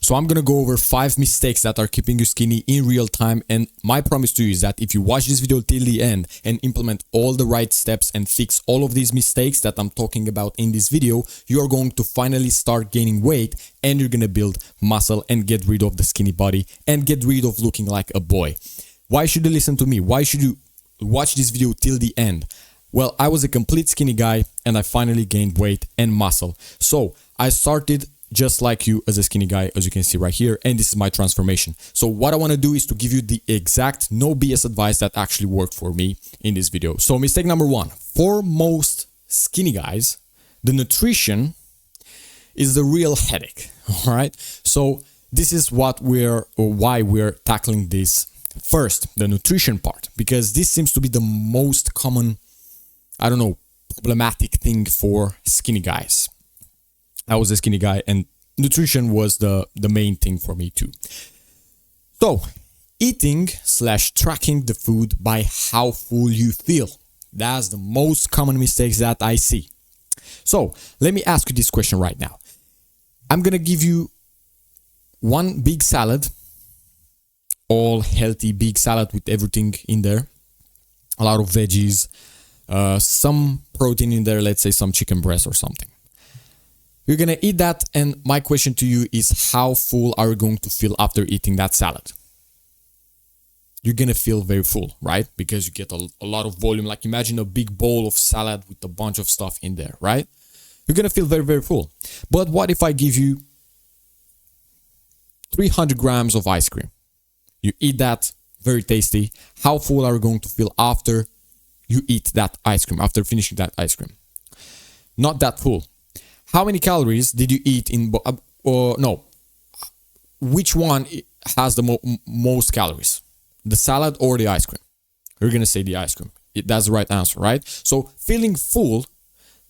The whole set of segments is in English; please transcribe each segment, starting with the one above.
So I'm gonna go over 5 mistakes that are keeping you skinny in real time, and my promise to you is that if you watch this video till the end and implement all the right steps and fix all of these mistakes that I'm talking about in this video, you are going to finally start gaining weight and you're gonna build muscle and get rid of the skinny body and get rid of looking like a boy. Why should you listen to me? Why should you watch this video till the end? Well, I was a complete skinny guy and I finally gained weight and muscle. So I started just like you as a skinny guy, as you can see right here, and this is my transformation. So what I want to do is to give you the exact no BS advice that actually worked for me in this video. So mistake number 1, for most skinny guys, the nutrition is the real headache. All right. So this is why we're tackling this first, the nutrition part, because this seems to be the most common, problematic thing for skinny guys. I was a skinny guy and nutrition was the main thing for me too. So eating/tracking the food by how full you feel. That's the most common mistakes that I see. So let me ask you this question right now. I'm going to give you one big salad, all healthy big salad with everything in there, a lot of veggies, some protein in there, let's say some chicken breast or something. You're going to eat that, and my question to you is, how full are you going to feel after eating that salad? You're going to feel very full, right? Because you get a lot of volume. Like imagine a big bowl of salad with a bunch of stuff in there, right? You're going to feel very, very full. But what if I give you 300 grams of ice cream? You eat that, very tasty. How full are you going to feel after you eat that ice cream, after finishing that ice cream? Not that full. How many calories did you eat which one has the most calories? The salad or the ice cream? You're going to say the ice cream. That's the right answer, right? So feeling full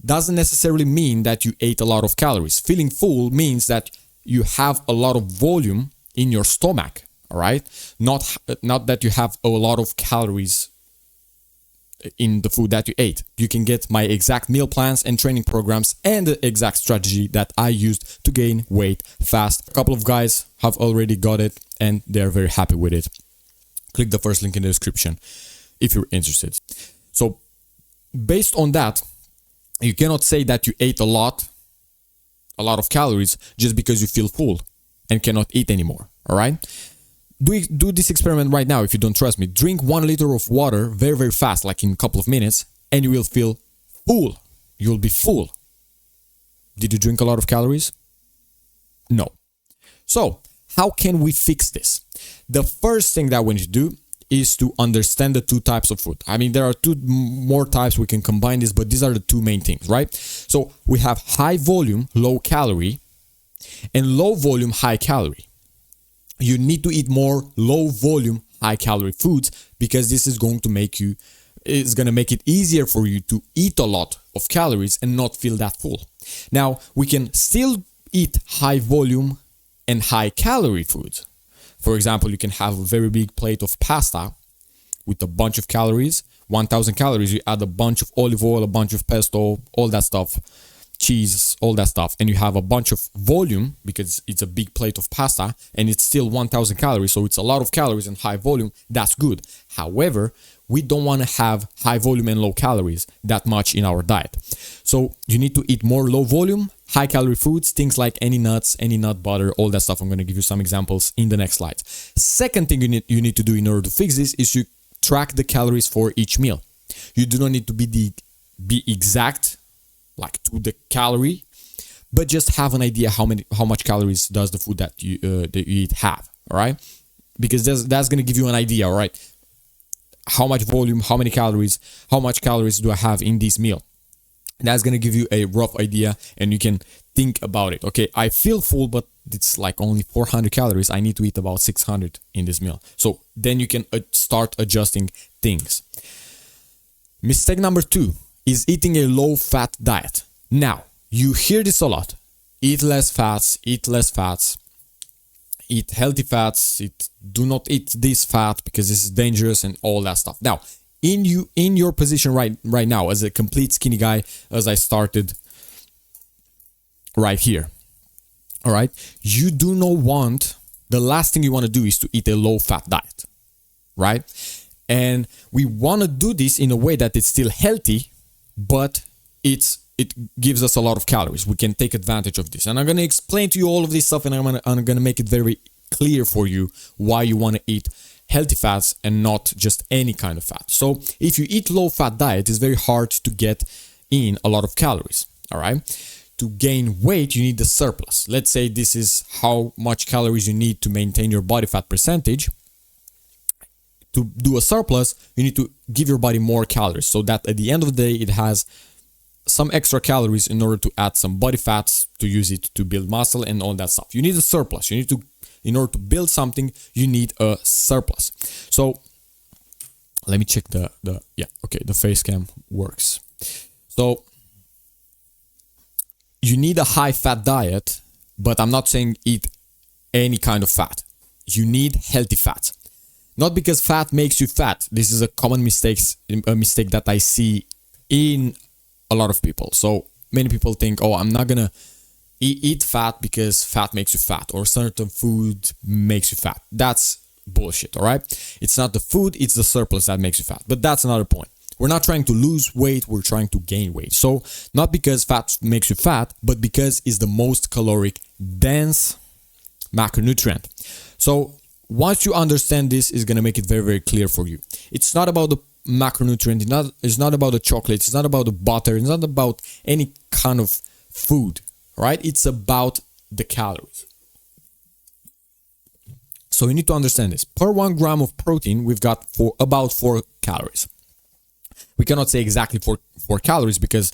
doesn't necessarily mean that you ate a lot of calories. Feeling full means that you have a lot of volume in your stomach, all right? Not that you have a lot of calories in the food that you ate. You can get my exact meal plans and training programs and the exact strategy that I used to gain weight fast. A couple of guys have already got it and they're very happy with it. Click the first link in the description if you're interested. So based on that, you cannot say that you ate a lot of calories just because you feel full and cannot eat anymore, all right? Do this experiment right now if you don't trust me. Drink 1 liter of water very, very fast, like in a couple of minutes, and you will feel full. You'll be full. Did you drink a lot of calories? No. So, how can we fix this? The first thing that we need to do is to understand the 2 types of food. I mean, there are 2 more types, we can combine this, but these are the 2 main things, right? So, we have high volume, low calorie, and low volume, high calorie. You need to eat more low volume, high calorie foods because this is going to make it easier for you to eat a lot of calories and not feel that full. Now, we can still eat high volume and high calorie foods. For example, you can have a very big plate of pasta with a bunch of calories, 1000 calories. You add a bunch of olive oil, a bunch of pesto, all that stuff, cheese, all that stuff, and you have a bunch of volume because it's a big plate of pasta and it's still 1000 calories, so it's a lot of calories and high volume. That's good. However, we don't want to have high volume and low calories that much in our diet. So you need to eat more low volume, high calorie foods, things like any nuts, any nut butter, all that stuff. I'm going to give you some examples in the next slide. Second thing you need to do in order to fix this is you track the calories for each meal. You do not need to be exact, like to the calorie, but just have an idea how much calories does the food that you eat have, all right? Because that's going to give you an idea, all right? How much volume, how many calories, how much calories do I have in this meal? That's going to give you a rough idea and you can think about it. Okay, I feel full, but it's like only 400 calories. I need to eat about 600 in this meal. So then you can start adjusting things. Mistake number 2 is eating a low-fat diet. Now, you hear this a lot. Eat less fats, eat less fats, eat healthy fats, do not eat this fat because this is dangerous and all that stuff. Now, in your position right now as a complete skinny guy, as I started right here, All right. You do not want, the last thing you want to do is to eat a low fat diet, right? And we want to do this in a way that it's still healthy, but it gives us a lot of calories. We can take advantage of this. And I'm going to explain to you all of this stuff, and I'm going to make it very clear for you why you want to eat healthy fats and not just any kind of fat. So if you eat low fat diet, it's very hard to get in a lot of calories. All right. To gain weight, you need the surplus. Let's say this is how much calories you need to maintain your body fat percentage. To do a surplus, you need to give your body more calories so that at the end of the day, it has some extra calories in order to add some body fats to use it to build muscle and all that stuff. You need a surplus. You need to, in order to build something, you need a surplus. So let me check the face cam works. So you need a high fat diet, but I'm not saying eat any kind of fat. You need healthy fats. Not because fat makes you fat. This is a common mistake that I see in a lot of people. So many people think, oh, I'm not gonna eat fat because fat makes you fat, or certain food makes you fat. That's bullshit, all right? It's not the food, it's the surplus that makes you fat. But that's another point. We're not trying to lose weight, we're trying to gain weight. So not because fat makes you fat, but because it's the most caloric dense macronutrient. So once you understand this, it's going to make it very, very clear for you. It's not about the macronutrient, it's not about the chocolate, it's not about the butter, it's not about any kind of food, right? It's about the calories. So you need to understand this. Per 1 gram of protein, we've got about 4 calories. We cannot say exactly 4 calories because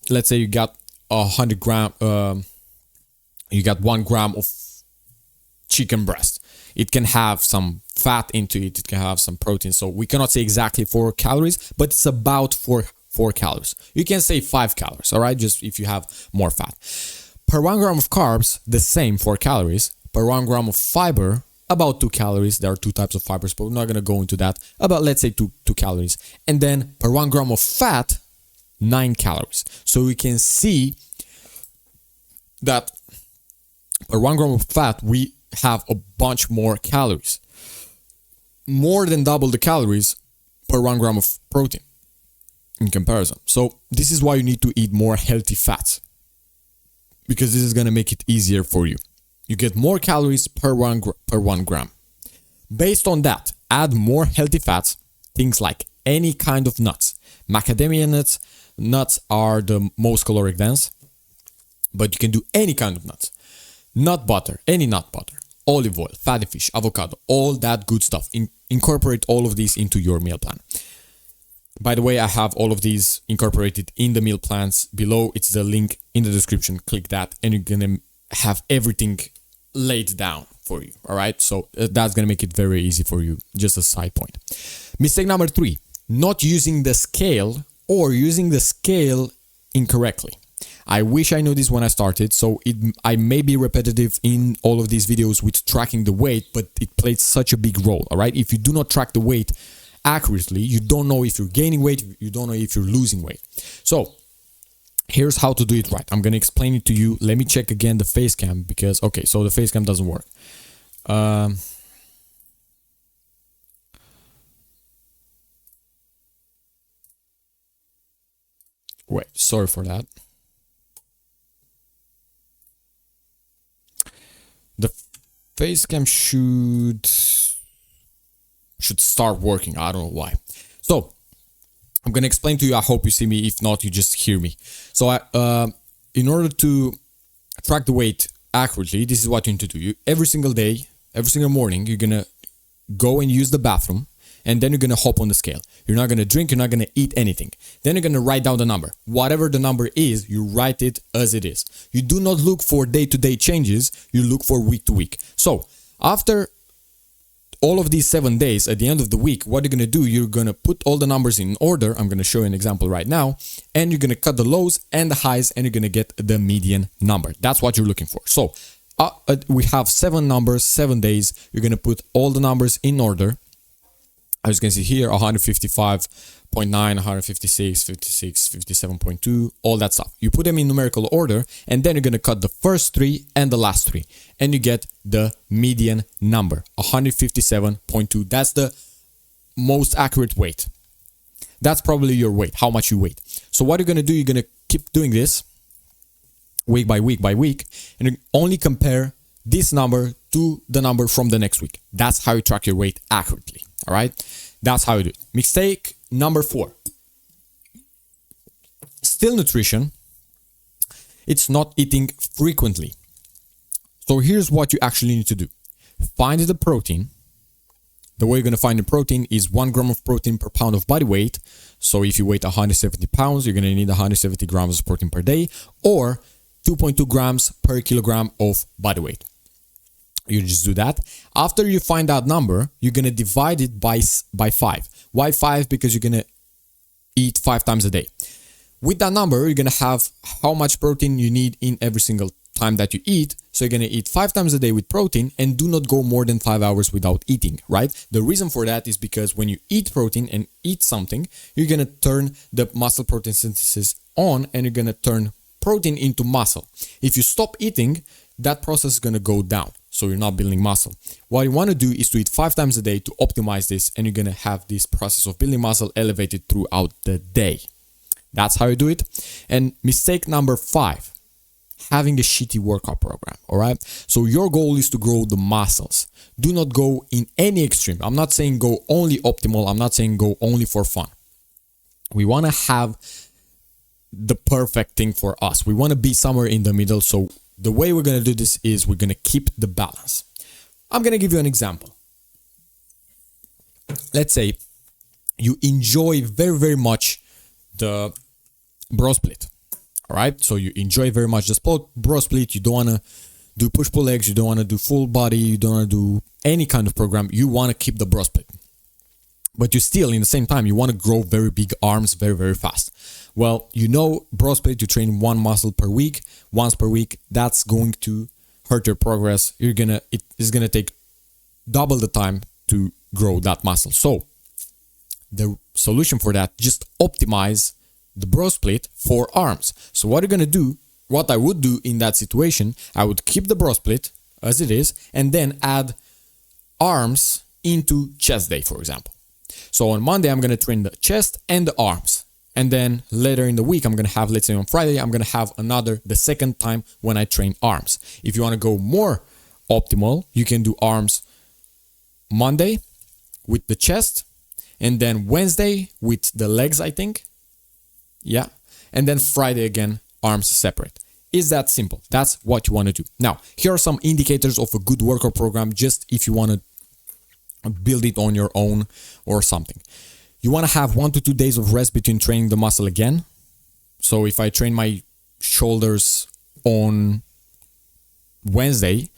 let's say you got 100 gram, you got 1 gram of chicken breast. It can have some fat into it. It can have some protein. So we cannot say exactly 4 calories, but it's about 4 calories. You can say 5 calories, all right? Just if you have more fat. Per 1 gram of carbs, the same 4 calories. Per 1 gram of fiber, about 2 calories. There are 2 types of fibers, but we're not going to go into that. About, let's say, 2 calories. And then per 1 gram of fat, 9 calories. So we can see that per 1 gram of fat, we have a bunch more calories. More than double the calories per 1 gram of protein in comparison. So this is why you need to eat more healthy fats, because this is going to make it easier for you. You get more calories per 1 gram. Based on that, add more healthy fats, things like any kind of nuts. Macadamia nuts. Nuts are the most caloric dense, but you can do any kind of nuts. Nut butter, any nut butter. Olive oil, fatty fish, avocado, all that good stuff. Incorporate all of these into your meal plan. By the way, I have all of these incorporated in the meal plans below. It's the link in the description. Click that and you're going to have everything laid down for you. All right. So that's going to make it very easy for you. Just a side point. Mistake number 3, not using the scale or using the scale incorrectly. I wish I knew this when I started, so I may be repetitive in all of these videos with tracking the weight, but it plays such a big role, all right? If you do not track the weight accurately, you don't know if you're gaining weight, you don't know if you're losing weight. So here's how to do it right. I'm going to explain it to you. Let me check again the face cam because, okay, so the face cam doesn't work. Wait, sorry for that. The face cam should start working. I don't know why. So I'm gonna explain to you. I hope you see me. If not, you just hear me. So in order to track the weight accurately, this is what you need to do. Every single day, every single morning, you're gonna go and use the bathroom, and then you're gonna hop on the scale. You're not gonna drink. You're not gonna eat anything. Then you're gonna write down the number. Whatever the number is, you write it as it is. You do not look for day-to-day changes. You look for week-to-week. So after all of these 7 days, at the end of the week, what you're gonna do, you're gonna put all the numbers in order. I'm gonna show you an example right now, and you're gonna cut the lows and the highs, and you're gonna get the median number. That's what you're looking for. So we have 7 numbers, 7 days. You're gonna put all the numbers in order. as you can see here, 155.9, 156, 56, 57.2, all that stuff. You put them in numerical order, and then you're going to cut the first three and the last three, and you get the median number, 157.2. That's the most accurate weight. That's probably your weight, how much you weigh. So what you're going to do, you're going to keep doing this week by week by week, and you only compare this number to the number from the next week. That's how you track your weight accurately. All right, that's how you do it. Mistake number 4. Still nutrition. It's not eating frequently. So here's what you actually need to do. Find the protein. The way you're going to find the protein is 1 gram of protein per pound of body weight. So if you weigh 170 pounds, you're going to need 170 grams of protein per day, or 2.2 grams per kilogram of body weight. You just do that. After you find that number, you're going to divide it by 5. Why 5? Because you're going to eat 5 times a day. With that number, you're going to have how much protein you need in every single time that you eat. So you're going to eat 5 times a day with protein, and do not go more than 5 hours without eating, right? The reason for that is because when you eat protein and eat something, you're going to turn the muscle protein synthesis on, and you're going to turn protein into muscle. If you stop eating, that process is going to go down. So you're not building muscle. What you want to do is to eat 5 times a day to optimize this, and you're going to have this process of building muscle elevated throughout the day. That's how you do it. And mistake number 5, having a shitty workout program. All right. So your goal is to grow the muscles. Do not go in any extreme. I'm not saying go only optimal. I'm not saying go only for fun. We want to have the perfect thing for us. We want to be somewhere in the middle. So the way we're going to do this is we're going to keep the balance. I'm going to give you an example. Let's say you enjoy very, very much the bro split. All right. So you enjoy very much the bro split. You don't want to do push-pull legs. You don't want to do full body. You don't want to do any kind of program. You want to keep the bro split. But you still, in the same time, you want to grow very big arms very, very fast. Well, you know, bro split, you train one muscle per week, once per week. That's going to hurt your progress. It is gonna take double the time to grow that muscle. So the solution for that, just optimize the bro split for arms. So what you're gonna do, what I would do in that situation, I would keep the bro split as it is, and then add arms into chest day, for example. So on Monday, I'm going to train the chest and the arms. And then later in the week, I'm going to have, let's say on Friday, I'm going to have the second time when I train arms. If you want to go more optimal, you can do arms Monday with the chest, and then Wednesday with the legs, I think. Yeah. And then Friday again, arms separate. Is that simple? That's what you want to do. Now, here are some indicators of a good workout program, just if you want to build it on your own or something. You want to have 1 to 2 days of rest between training the muscle again. So if I train my shoulders on Wednesday,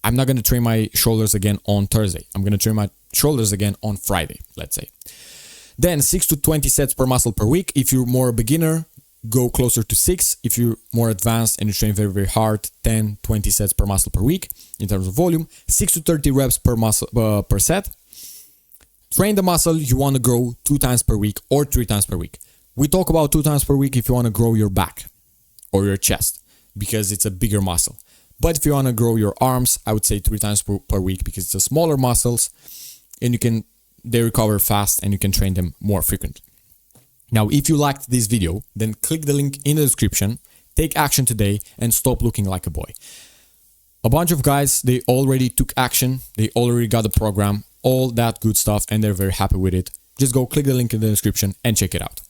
I'm not going to train my shoulders again on Thursday. I'm going to train my shoulders again on Friday, let's say. Then 6 to 20 sets per muscle per week. If you're more a beginner, go closer to 6. If you're more advanced and you train very, very hard, 10, 20 sets per muscle per week in terms of volume. 6 to 30 reps per muscle per set. Train the muscle you want to grow 2 times per week or 3 times per week. We talk about 2 times per week if you want to grow your back or your chest because it's a bigger muscle. But if you want to grow your arms, I would say 3 times per week because it's a smaller muscles and they recover fast and you can train them more frequently. Now, if you liked this video, then click the link in the description, take action today and stop looking like a boy. A bunch of guys, they already took action. They already got the program, all that good stuff, and they're very happy with it. Just go click the link in the description and check it out.